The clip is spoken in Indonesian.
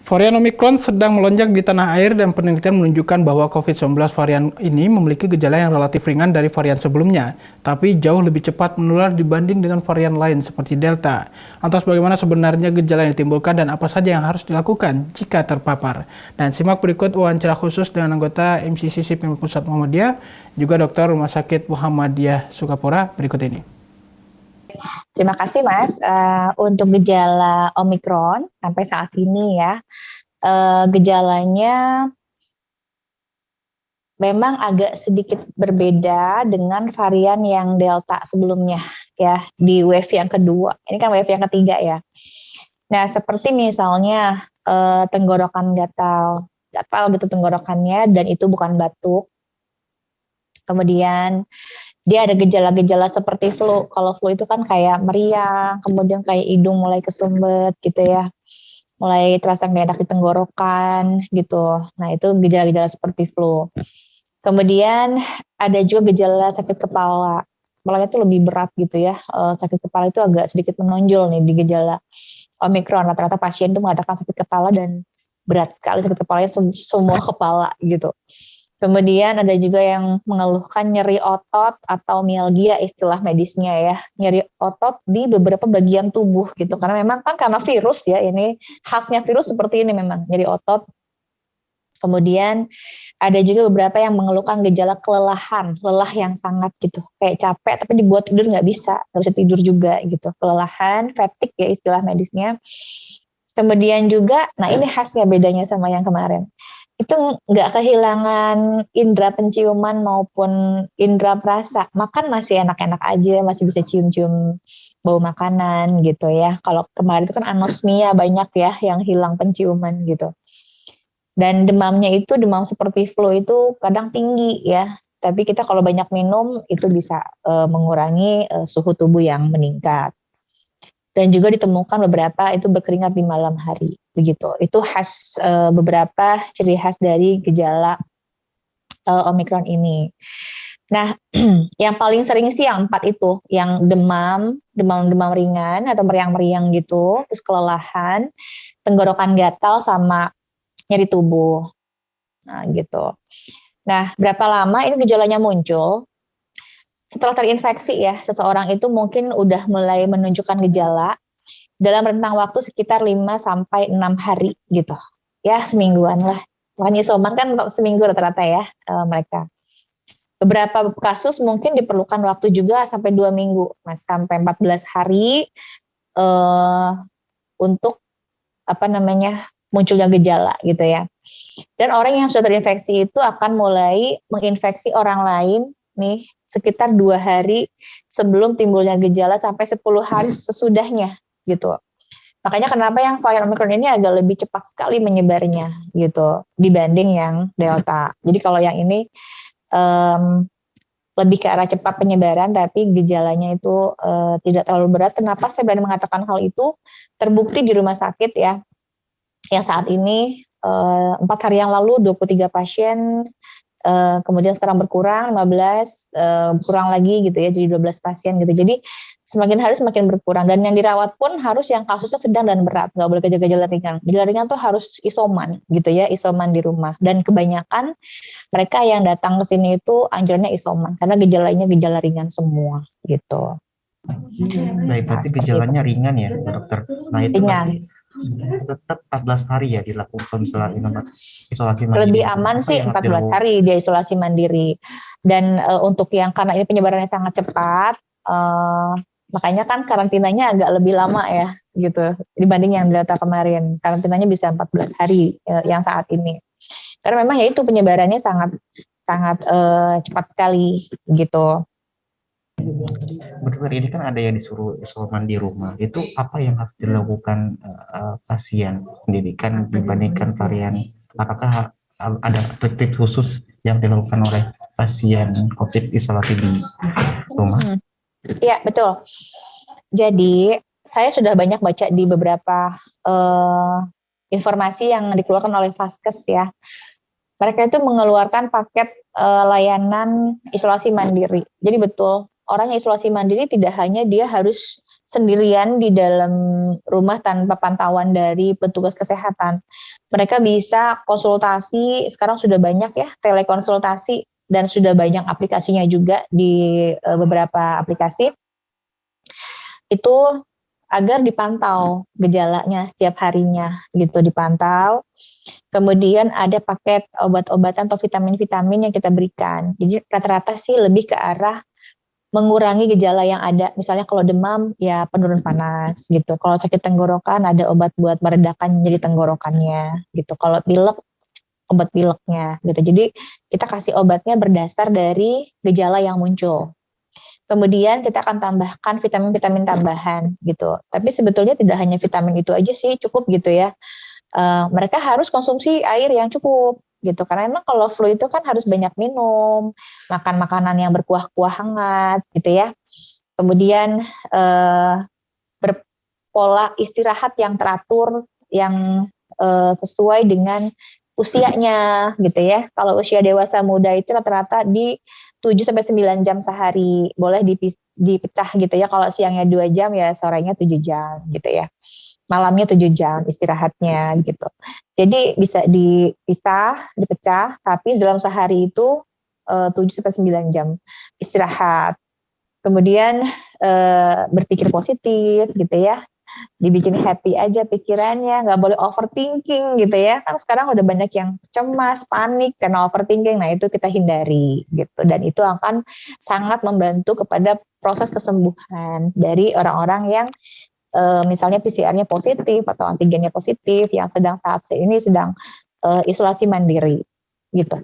Varian Omicron sedang melonjak di tanah air dan penelitian menunjukkan bahwa COVID-19 varian ini memiliki gejala yang relatif ringan dari varian sebelumnya, tapi jauh lebih cepat menular dibanding dengan varian lain seperti Delta. Lantas bagaimana sebenarnya gejala yang ditimbulkan dan apa saja yang harus dilakukan jika terpapar? Dan simak berikut wawancara khusus dengan anggota MCCC Pemkot Pusat Muhammadiyah, juga dokter Rumah Sakit Muhammadiyah Sukapura berikut ini. Terima kasih Mas. Untuk gejala Omicron sampai saat ini ya, gejalanya memang agak sedikit berbeda dengan varian yang Delta sebelumnya ya, di wave yang kedua. Ini kan wave yang ketiga ya. Nah, seperti misalnya tenggorokan gatal gitu tenggorokannya dan itu bukan batuk. Kemudian dia ada gejala-gejala seperti flu. Kalau flu itu kan kayak meriang, kemudian kayak hidung mulai kesumbat gitu ya. Mulai terasa nggak enak di tenggorokan gitu. Nah, itu gejala-gejala seperti flu. Kemudian ada juga gejala sakit kepala. Kepalanya itu lebih berat gitu ya. Sakit kepala itu agak sedikit menonjol nih di gejala Omicron. Rata-rata pasien itu mengatakan sakit kepala dan berat sekali sakit kepalanya semua kepala gitu. Kemudian ada juga yang mengeluhkan nyeri otot atau mialgia istilah medisnya ya. Nyeri otot di beberapa bagian tubuh gitu. Karena memang kan karena virus ya, ini khasnya virus seperti ini memang, nyeri otot. Kemudian ada juga beberapa yang mengeluhkan gejala kelelahan, lelah yang sangat gitu. Kayak capek tapi dibuat tidur nggak bisa tidur juga gitu. Kelelahan, fatigue ya istilah medisnya. Kemudian juga, nah ini khasnya bedanya sama yang kemarin. Itu nggak kehilangan indera penciuman maupun indera perasa. Makan masih enak-enak aja, masih bisa cium-cium bau makanan gitu ya. Kalau kemarin itu kan anosmia banyak ya yang hilang penciuman gitu. Dan demamnya itu demam seperti flu itu kadang tinggi ya. Tapi kita kalau banyak minum itu bisa mengurangi suhu tubuh yang meningkat. Dan juga ditemukan beberapa itu berkeringat di malam hari begitu. Itu khas beberapa ciri khas dari gejala Omicron ini. Nah, yang paling sering sih yang 4 itu, yang demam ringan atau meriang-meriang gitu, terus kelelahan, tenggorokan gatal sama nyeri tubuh. Nah, gitu. Nah, berapa lama ini gejalanya muncul? Setelah terinfeksi ya, seseorang itu mungkin udah mulai menunjukkan gejala dalam rentang waktu sekitar 5 sampai 6 hari gitu. Ya, semingguan lah. Makanya isoman kan seminggu rata-rata ya mereka. Beberapa kasus mungkin diperlukan waktu juga sampai 2 minggu, Mas, sampai 14 hari untuk munculnya gejala gitu ya. Dan orang yang sudah terinfeksi itu akan mulai menginfeksi orang lain nih sekitar 2 hari sebelum timbulnya gejala sampai 10 hari sesudahnya gitu. Makanya kenapa yang varian Omicron ini agak lebih cepat sekali menyebarnya gitu dibanding yang Delta. Jadi kalau yang ini lebih ke arah cepat penyebaran tapi gejalanya itu tidak terlalu berat. Kenapa saya berani mengatakan hal itu? Terbukti di rumah sakit ya. Yang saat ini 4 hari yang lalu 23 pasien, kemudian sekarang berkurang 15, kurang lagi gitu ya, jadi 12 pasien gitu. Jadi semakin hari semakin berkurang dan yang dirawat pun harus yang kasusnya sedang dan berat, nggak boleh gejala ringan. Gejala ringan tuh harus isoman gitu ya, isoman di rumah. Dan kebanyakan mereka yang datang ke sini itu anjurannya isoman karena gejalanya gejala ringan semua gitu. Baik, berarti gejalanya ringan ya, dokter. Nah, itu ringan. Tetap 14 hari ya dilakukan isolasi mandiri. Lebih aman sih 14 hari dia isolasi mandiri. Dan untuk yang karena ini penyebarannya sangat cepat, makanya kan karantinanya agak lebih lama ya gitu dibanding yang Delta kemarin. Karantinanya bisa 14 hari yang saat ini. Karena memang ya itu penyebarannya sangat cepat sekali gitu. Dokter, ini kan ada yang disuruh isoman di rumah. Itu apa yang harus dilakukan pasien sendiri kan dibandingkan varian? Apakah ada trik khusus yang dilakukan oleh pasien COVID isolasi di rumah? Iya, betul. Jadi saya sudah banyak baca di beberapa informasi yang dikeluarkan oleh Vaskes ya. Mereka itu mengeluarkan paket layanan isolasi mandiri. Jadi betul, orang yang isolasi mandiri tidak hanya dia harus sendirian di dalam rumah tanpa pantauan dari petugas kesehatan. Mereka bisa konsultasi, sekarang sudah banyak ya telekonsultasi dan sudah banyak aplikasinya juga di beberapa aplikasi. Itu agar dipantau gejalanya setiap harinya gitu, dipantau. Kemudian ada paket obat-obatan atau vitamin-vitamin yang kita berikan. Jadi rata-rata sih lebih ke arah mengurangi gejala yang ada. Misalnya kalau demam ya penurun panas gitu. Kalau sakit tenggorokan ada obat buat meredakan nyeri tenggorokannya gitu. Kalau pilek obat pileknya gitu. Jadi kita kasih obatnya berdasar dari gejala yang muncul. Kemudian kita akan tambahkan vitamin-vitamin tambahan gitu. Tapi sebetulnya tidak hanya vitamin itu aja sih cukup gitu ya. Mereka harus konsumsi air yang cukup gitu. Karena emang kalau flu itu kan harus banyak minum, makan makanan yang berkuah-kuah hangat gitu ya. Kemudian berpola istirahat yang teratur, yang sesuai dengan usianya gitu ya. Kalau usia dewasa muda itu rata-rata di 7-9 jam sehari, boleh dipecah gitu ya. Kalau siangnya 2 jam ya sorenya 7 jam gitu ya. Malamnya 7 jam istirahatnya gitu. Jadi bisa dipisah, dipecah, tapi dalam sehari itu 7-9 jam istirahat. Kemudian berpikir positif gitu ya. Dibikin happy aja pikirannya, nggak boleh overthinking gitu ya. Kan sekarang udah banyak yang cemas, panik karena overthinking. Nah, itu kita hindari gitu. Dan itu akan sangat membantu kepada proses kesembuhan dari orang-orang yang misalnya PCR-nya positif atau antigennya positif yang saat ini sedang isolasi mandiri gitu.